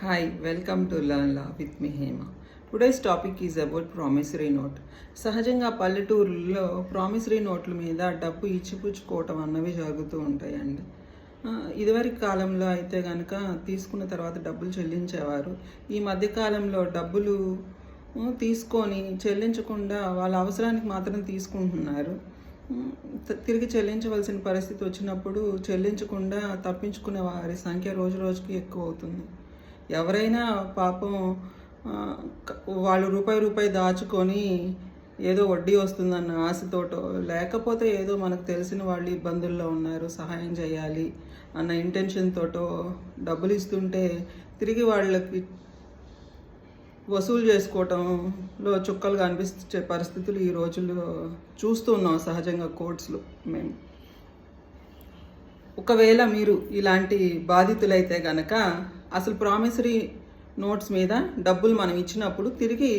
Hi, welcome to Learn Law with me Hema. Today's topic is about promissory note. సహజంగా పల్లెటూరుల్లో promissory నోట్ల మీద డబ్బు ఇచ్చిపుచ్చుకోవటం అన్నవి జరుగుతూ ఉంటాయండి. ఇదివరకు కాలంలో అయితే కనుక తీసుకున్న తర్వాత డబ్బులు చెల్లించేవారు. ఈ మధ్యకాలంలో డబ్బులు తీసుకొని చెల్లించకుండా వాళ్ళ అవసరానికి మాత్రం తీసుకుంటున్నారు. తిరిగి చెల్లించవలసిన పరిస్థితి వచ్చినప్పుడు చెల్లించకుండా తప్పించుకునే వారి సంఖ్య రోజు రోజుకి ఎక్కువ అవుతుంది. ఎవరైనా పాపం వాళ్ళు రూపాయి దాచుకొని ఏదో వడ్డీ వస్తుందన్న ఆశతోటో లేకపోతే ఏదో మనకు తెలిసిన వాళ్ళు ఇబ్బందుల్లో ఉన్నారు సహాయం చేయాలి అన్న ఇంటెన్షన్ తోటో డబ్బులు ఇస్తుంటే తిరిగి వాళ్ళకి వసూలు చేసుకోవటంలో చుక్కలు కనిపించే పరిస్థితులు ఈ రోజుల్లో చూస్తూ ఉన్నాం సహజంగా కోర్ట్స్లో మేము. ఒకవేళ మీరు ఇలాంటి బాధితులైతే కనుక అసలు ప్రామిసరీ నోట్స్ మీద డబ్బులు మనం ఇచ్చినప్పుడు తిరిగి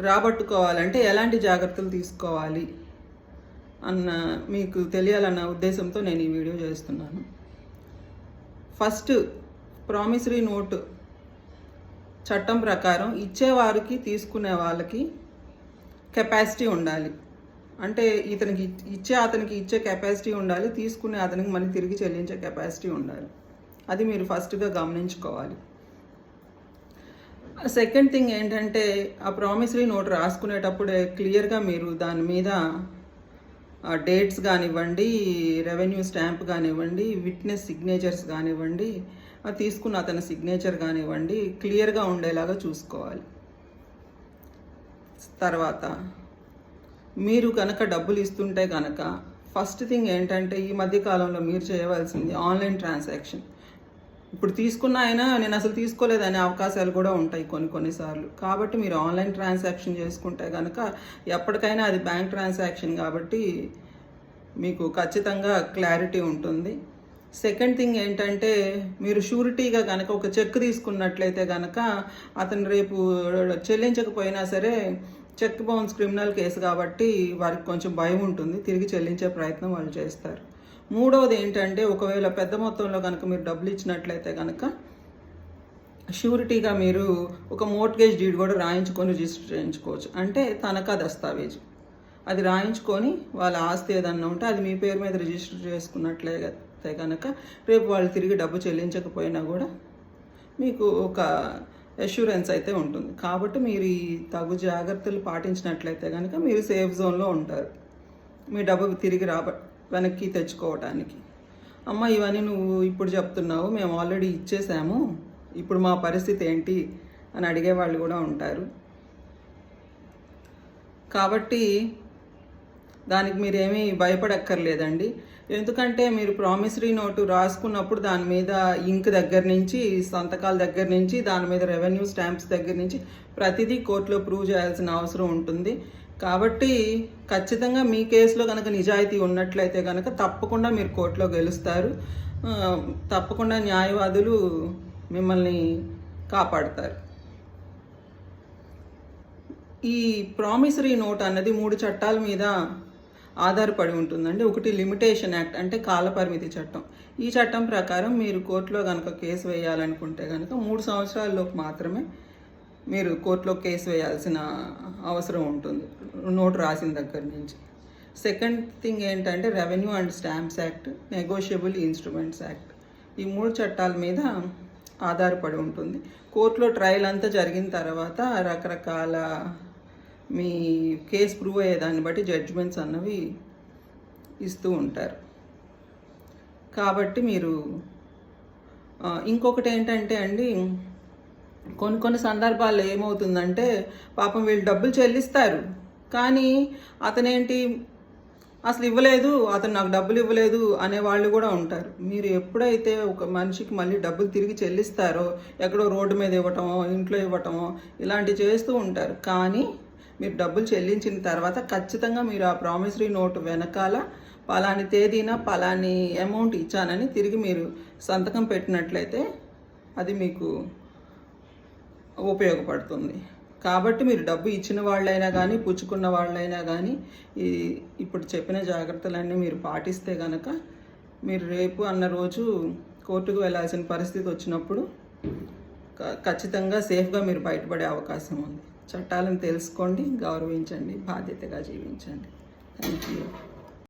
రాబట్టుకోవాలంటే ఎలాంటి జాగ్రత్తలు తీసుకోవాలి అన్న మీకు తెలియాలన్న ఉద్దేశంతో నేను ఈ వీడియో చేస్తున్నాను. ఫస్ట్, ప్రామిసరీ నోట్ చట్టం ప్రకారం ఇచ్చేవారికి తీసుకునే వాళ్ళకి కెపాసిటీ ఉండాలి. అంటే అతనికి ఇచ్చే కెపాసిటీ ఉండాలి, తీసుకునే అతనికి మళ్ళీ తిరిగి చెల్లించే కెపాసిటీ ఉండాలి. అది మీరు ఫస్ట్గా గమనించుకోవాలి. సెకండ్ థింగ్ ఏంటంటే ఆ ప్రామిసరీ నోట్ రాసుకునేటప్పుడే క్లియర్గా మీరు దాని మీద డేట్స్ కానివ్వండి, రెవెన్యూ స్టాంప్ కానివ్వండి, విట్నెస్ సిగ్నేచర్స్ కానివ్వండి, తీసుకున్న అతని సిగ్నేచర్ కానివ్వండి క్లియర్గా ఉండేలాగా చూసుకోవాలి. తర్వాత మీరు కనుక డబ్బులు ఇస్తుంటే కనుక ఫస్ట్ థింగ్ ఏంటంటే ఈ మధ్యకాలంలో మీరు చేయవలసింది ఆన్లైన్ ట్రాన్సాక్షన్. ఇప్పుడు తీసుకున్న అయినా నేను అసలు తీసుకోలేదనే అవకాశాలు కూడా ఉంటాయి కొన్నిసార్లు. కాబట్టి మీరు ఆన్లైన్ ట్రాన్సాక్షన్ చేసుకుంటే కనుక ఎప్పటికైనా అది బ్యాంక్ ట్రాన్సాక్షన్ కాబట్టి మీకు ఖచ్చితంగా క్లారిటీ ఉంటుంది. సెకండ్ థింగ్ ఏంటంటే మీరు షూరిటీగా కనుక ఒక చెక్ తీసుకున్నట్లయితే కనుక అతను రేపు చెల్లించకపోయినా సరే చెక్ బౌన్స్ క్రిమినల్ కేసు కాబట్టి వారికి కొంచెం భయం ఉంటుంది, తిరిగి చెల్లించే ప్రయత్నం వాళ్ళు చేస్తారు. మూడవది ఏంటంటే ఒకవేళ పెద్ద మొత్తంలో కనుక మీరు డబ్బులు ఇచ్చినట్లయితే కనుక షూరిటీగా మీరు ఒక మోర్ట్గేజ్ డీడ్ కూడా రాయించుకొని రిజిస్టర్ చేయించుకోవచ్చు. అంటే తనఖా దస్తావేజు అది రాయించుకొని వాళ్ళ ఆస్తి ఏదన్నా ఉంటే అది మీ పేరు మీద రిజిస్టర్ చేసుకున్నట్లయితే కనుక రేపు వాళ్ళు తిరిగి డబ్బు చెల్లించకపోయినా కూడా మీకు ఒక అష్యూరెన్స్ అయితే ఉంటుంది. కాబట్టి మీరు ఈ తగు జాగ్రత్తలు పాటించినట్లయితే కనుక మీరు సేఫ్ జోన్లో ఉంటారు మీ డబ్బు తిరిగి వెనక్కి తెచ్చుకోవటానికి. అమ్మ ఇవన్నీ నువ్వు ఇప్పుడు చెప్తున్నావు, మేము ఆల్రెడీ ఇచ్చేసాము, ఇప్పుడు మా పరిస్థితి ఏంటి అని అడిగే వాళ్ళు కూడా ఉంటారు. కాబట్టి దానికి మీరేమీ భయపడక్కర్లేదండి. ఎందుకంటే మీరు ప్రామిసరీ నోటు రాసుకున్నప్పుడు దాని మీద ఇంక్ దగ్గర నుంచి సంతకాల దగ్గర నుంచి దాని మీద రెవెన్యూ స్టాంప్స్ దగ్గర నుంచి ప్రతిదీ కోర్టులో ప్రూవ్ చేయాల్సిన అవసరం ఉంటుంది. కాబట్టి ఖచ్చితంగా మీ కేసులో కనుక నిజాయితీ ఉన్నట్లయితే కనుక తప్పకుండా మీరు కోర్టులో గెలుస్తారు. తప్పకుండా న్యాయవాదులు మిమ్మల్ని కాపాడుతారు. ఈ ప్రామిసరీ నోట్ అన్నది 3 చట్టాల మీద ఆధారపడి ఉంటుందండి. ఒకటి లిమిటేషన్ యాక్ట్, అంటే కాలపరిమితి చట్టం. ఈ చట్టం ప్రకారం మీరు కోర్టులో కనుక కేసు వేయాలనుకుంటే కనుక 3 సంవత్సరాల్లోపు మాత్రమే మీరు కోర్టులో కేసు వేయాల్సిన అవసరం ఉంటుంది నోటు రాసిన దగ్గర నుంచి. సెకండ్ థింగ్ ఏంటంటే revenue and stamps act, negotiable instruments act. ఈ 3 చట్టాల మీద ఆధారపడి ఉంటుంది. కోర్టులో ట్రయల్ అంతా జరిగిన తర్వాత రకరకాల మీ కేసు ప్రూవ్ అయ్యేదాన్ని బట్టి జడ్జిమెంట్స్ అన్నవి ఇస్తూ ఉంటారు. కాబట్టి మీరు ఇంకొకటి ఏంటంటే అండి, కొన్ని సందర్భాల్లో ఏమవుతుందంటే పాపం వీళ్ళు డబ్బులు చెల్లిస్తారు కానీ అతనేంటి అసలు ఇవ్వలేదు, అతను నాకు డబ్బులు ఇవ్వలేదు అనే వాళ్ళు కూడా ఉంటారు. మీరు ఎప్పుడైతే ఒక మనిషికి మళ్ళీ డబ్బులు తిరిగి చెల్లిస్తారో ఎక్కడో రోడ్డు మీద ఇవ్వటమో ఇంట్లో ఇవ్వటమో ఇలాంటివి చేస్తూ ఉంటారు. కానీ మీరు డబ్బులు చెల్లించిన తర్వాత ఖచ్చితంగా మీరు ఆ ప్రామిసరీ నోటు వెనకాల పలాని తేదీన పలాని అమౌంట్ ఇచ్చానని తిరిగి మీరు సంతకం పెట్టినట్లయితే అది మీకు ఉపయోగపడుతుంది. కాబట్టి మీరు డబ్బు ఇచ్చిన వాళ్ళైనా కానీ పుచ్చుకున్న వాళ్ళైనా కానీ ఇప్పుడు చెప్పిన జాగ్రత్తలన్నీ మీరు పాటిస్తే కనుక మీరు రేపు అన్న రోజు కోర్టుకు వెళ్ళాల్సిన పరిస్థితి వచ్చినప్పుడు ఖచ్చితంగా సేఫ్గా మీరు బయటపడే అవకాశం ఉంది. చట్టాలను తెలుసుకోండి, గౌరవించండి, బాధ్యతగా జీవించండి. Thank you.